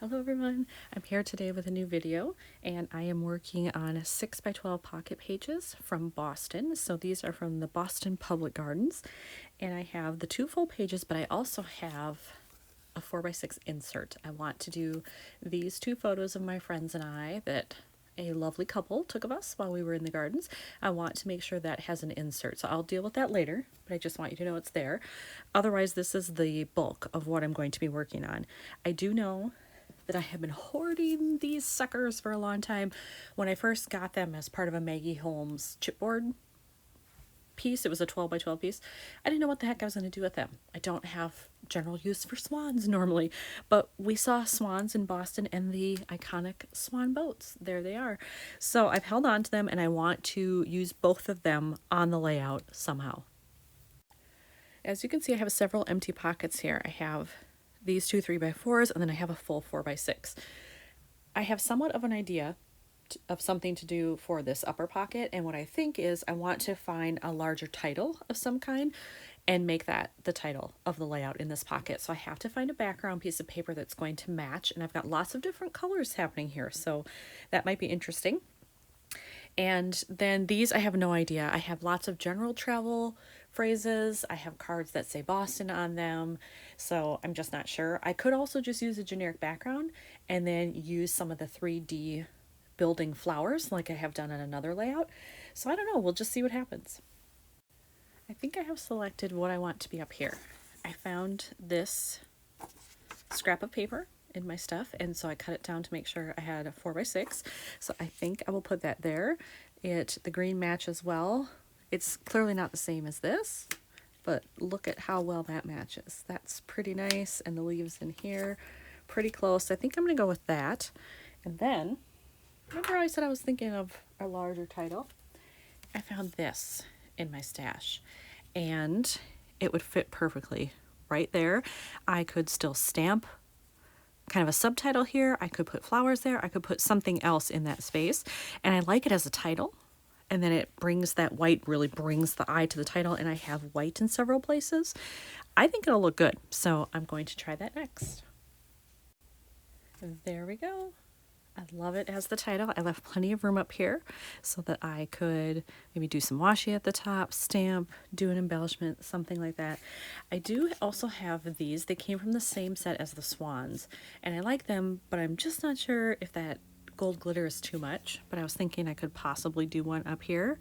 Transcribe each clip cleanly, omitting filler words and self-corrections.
Hello everyone, I'm here today with a new video and I am working on 6 by 12 pocket pages from Boston. So these are from the Boston Public Gardens and I have the 2 full pages, but I also have a 4 by 6 insert. I want to do these 2 photos of my friends and I that a lovely couple took of us while we were in the gardens. I want to make sure that has an insert, so I'll deal with that later, but I just want you to know it's there. Otherwise, this is the bulk of what I'm going to be working on. I do know that I have been hoarding these suckers for a long time. When I first got them as part of a Maggie Holmes chipboard piece, it was a 12 by 12 piece, I didn't know what the heck I was going to do with them. I don't have general use for swans normally, but we saw swans in Boston and the iconic swan boats. There they are. So I've held on to them and I want to use both of them on the layout somehow. As you can see, I have several empty pockets here. I have these 2 3x4s, and then I have a full 4x6. I have somewhat of an idea of something to do for this upper pocket, and what I think is I want to find a larger title of some kind and make that the title of the layout in this pocket. So I have to find a background piece of paper that's going to match, and I've got lots of different colors happening here, so that might be interesting. And then these, I have no idea. I have lots of general travel phrases. I have cards that say Boston on them, so I'm just not sure. I could also just use a generic background and then use some of the 3D building flowers like I have done on another layout. So I don't know, we'll just see what happens. I think I have selected what I want to be up here. I found this scrap of paper in my stuff, and so I cut it down to make sure I had a 4 by 6. So I think I will put that there. The green matches well. It's clearly not the same as this, but look at how well that matches. That's pretty nice, and the leaves in here pretty close. I think I'm gonna go with that. And then remember I said I was thinking of a larger title? I found this in my stash and it would fit perfectly right there. I could still stamp kind of a subtitle here. I could put flowers there. I could put something else in that space, and I like it as a title. And then it brings that white, really brings the eye to the title, and I have white in several places. I think it'll look good, so I'm going to try that next. There we go. I love it as the title. I left plenty of room up here so that I could maybe do some washi at the top, stamp, do an embellishment, something like that. I do also have these. They came from the same set as the swans, and I like them, but I'm just not sure if that gold glitter is too much, but I was thinking I could possibly do one up here,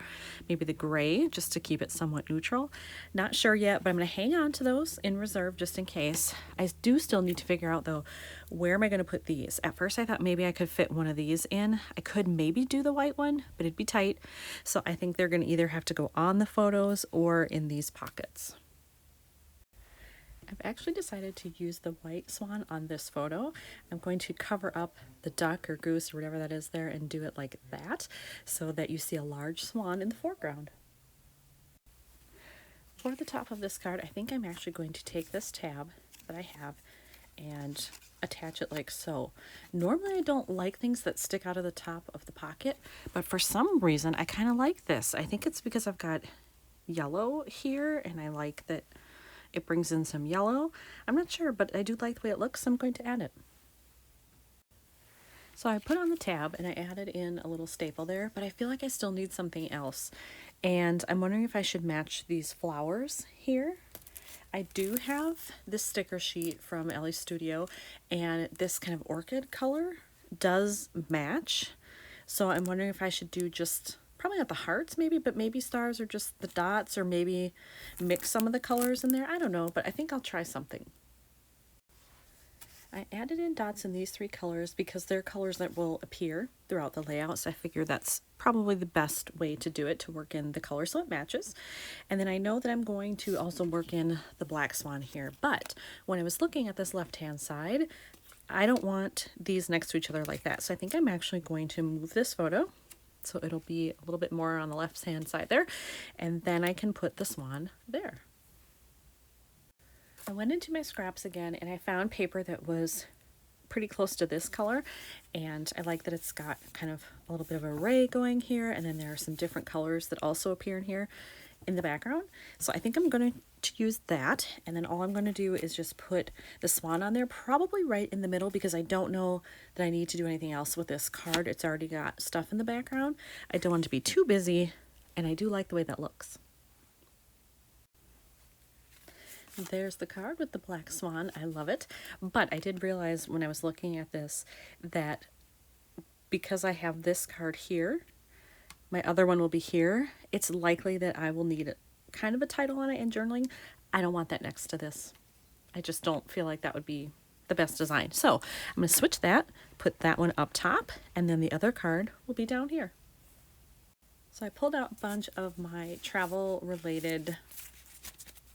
maybe the gray, just to keep it somewhat neutral. Not sure yet, but I'm going to hang on to those in reserve just in case. I do still need to figure out though, where am I going to put these? At first I thought maybe I could fit one of these in. I could maybe do the white one, but it'd be tight. So I think they're going to either have to go on the photos or in these pockets. I've actually decided to use the white swan on this photo. I'm going to cover up the duck or goose or whatever that is there and do it like that so that you see a large swan in the foreground. For the top of this card, I think I'm actually going to take this tab that I have and attach it like so. Normally I don't like things that stick out of the top of the pocket, but for some reason I kind of like this. I think it's because I've got yellow here and I like that it brings in some yellow. I'm not sure, but I do like the way it looks, so I'm going to add it. So I put on the tab and I added in a little staple there, but I feel like I still need something else. And I'm wondering if I should match these flowers here. I do have this sticker sheet from Ellie's Studio, and this kind of orchid color does match. So I'm wondering if I should do just probably not the hearts maybe, but maybe stars or just the dots, or maybe mix some of the colors in there. I don't know, but I think I'll try something. I added in dots in these 3 colors because they're colors that will appear throughout the layout, so I figure that's probably the best way to do it, to work in the color so it matches. And then I know that I'm going to also work in the black swan here, but when I was looking at this left-hand side, I don't want these next to each other like that, so I think I'm actually going to move this photo so it'll be a little bit more on the left hand side there, and then I can put the swan there. I went into my scraps again and I found paper that was pretty close to this color, and I like that it's got kind of a little bit of a ray going here, and then there are some different colors that also appear in here. in the background. So I think I'm going to use that, and then all I'm going to do is just put the swan on there, probably right in the middle, because I don't know that I need to do anything else with this card. It's already got stuff in the background. I don't want it to be too busy, and I do like the way that looks. There's the card with the black swan. I love it. But I did realize when I was looking at this that because I have this card here, my other one will be here. It's likely that I will need kind of a title on it in journaling. I don't want that next to this. I just don't feel like that would be the best design. So I'm going to switch that, put that one up top, and then the other card will be down here. So I pulled out a bunch of my travel related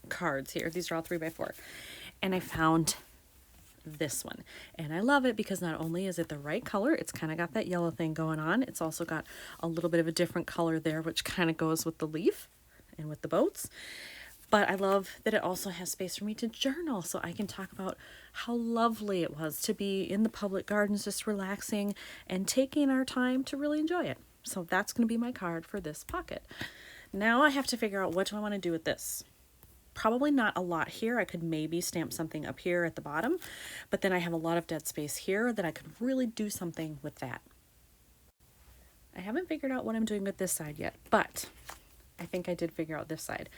cards here. These are all 3x4, and I found this one, and I love it because not only is it the right color, it's kind of got that yellow thing going on, it's also got a little bit of a different color there, which kind of goes with the leaf and with the boats. But I love that it also has space for me to journal, so I can talk about how lovely it was to be in the public gardens, just relaxing and taking our time to really enjoy it. So that's going to be my card for this pocket. Now I have to figure out what do I want to do with this. Probably not a lot here. I could maybe stamp something up here at the bottom, but then I have a lot of dead space here that I could really do something with that. I haven't figured out what I'm doing with this side yet, but I think I did figure out this side.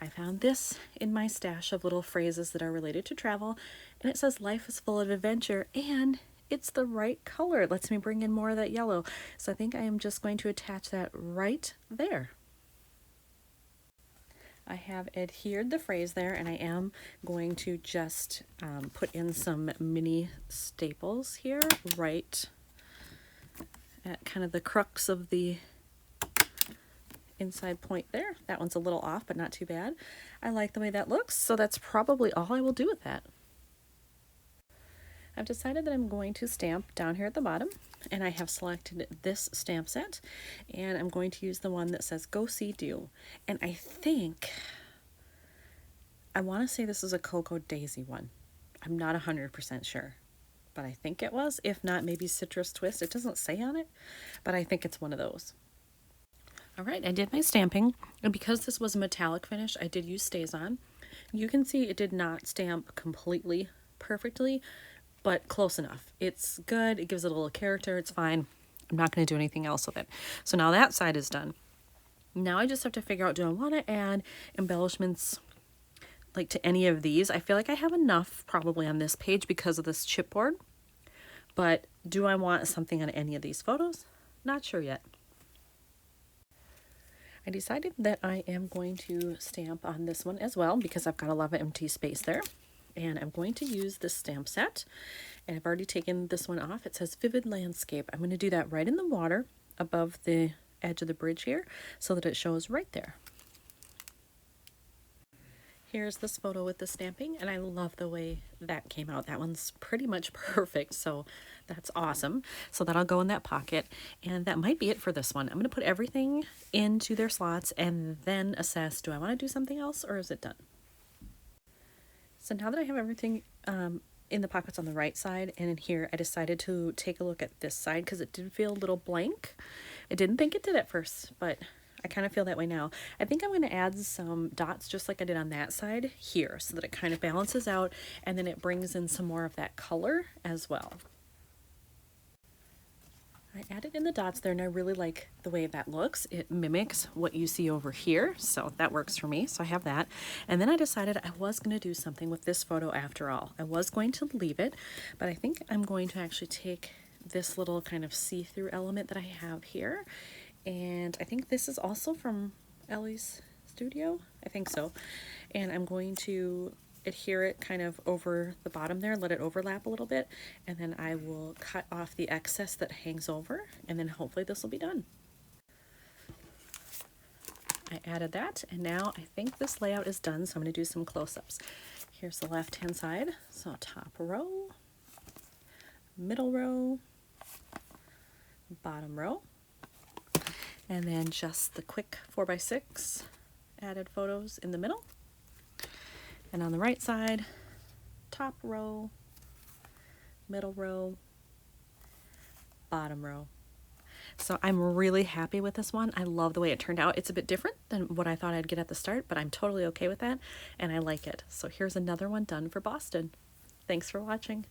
I found this in my stash of little phrases that are related to travel, and it says life is full of adventure, and it's the right color. It lets me bring in more of that yellow. So I think I am just going to attach that right there. I have adhered the phrase there, and I am going to just put in some mini staples here, right at kind of the crux of the inside point there. That one's a little off, but not too bad. I like the way that looks, so that's probably all I will do with that. I've decided that I'm going to stamp down here at the bottom, and I have selected this stamp set, and I'm going to use the one that says Go See Do. And I think, I want to say this is a Cocoa Daisy one. I'm not 100% sure, but I think it was. If not, maybe Citrus Twist. It doesn't say on it, but I think it's one of those. All right, I did my stamping, and because this was a metallic finish, I did use StazOn. You can see it did not stamp completely perfectly, but close enough. It's good. It gives it a little character. It's fine. I'm not going to do anything else with it. So now that side is done. Now I just have to figure out, do I want to add embellishments like to any of these? I feel like I have enough probably on this page because of this chipboard, but do I want something on any of these photos? Not sure yet. I decided that I am going to stamp on this one as well because I've got a lot of empty space there. And I'm going to use this stamp set, and I've already taken this one off. It says Vivid Landscape. I'm going to do that right in the water above the edge of the bridge here so that it shows right there. Here's this photo with the stamping, and I love the way that came out. That one's pretty much perfect, so that's awesome. So that'll go in that pocket, and that might be it for this one. I'm going to put everything into their slots and then assess, do I want to do something else or is it done? So now that I have everything in the pockets on the right side and in here, I decided to take a look at this side because it did feel a little blank. I didn't think it did at first, but I kind of feel that way now. I think I'm going to add some dots just like I did on that side here so that it kind of balances out, and then it brings in some more of that color as well. I added in the dots there, and I really like the way that looks. It mimics what you see over here, so that works for me. So I have that. And then I decided I was going to do something with this photo after all. I was going to leave it, but I think I'm going to actually take this little kind of see-through element that I have here, and I think this is also from Ellie's studio. I think so. And I'm going to adhere it kind of over the bottom there, let it overlap a little bit, and then I will cut off the excess that hangs over, and then hopefully this will be done. I added that, and now I think this layout is done, so I'm going to do some close-ups. Here's the left-hand side. So top row, middle row, bottom row, and then just the quick 4x6 added photos in the middle. And on the right side, top row, middle row, bottom row. So I'm really happy with this one. I love the way it turned out. It's a bit different than what I thought I'd get at the start, but I'm totally okay with that, and I like it. So here's another one done for Boston. Thanks for watching.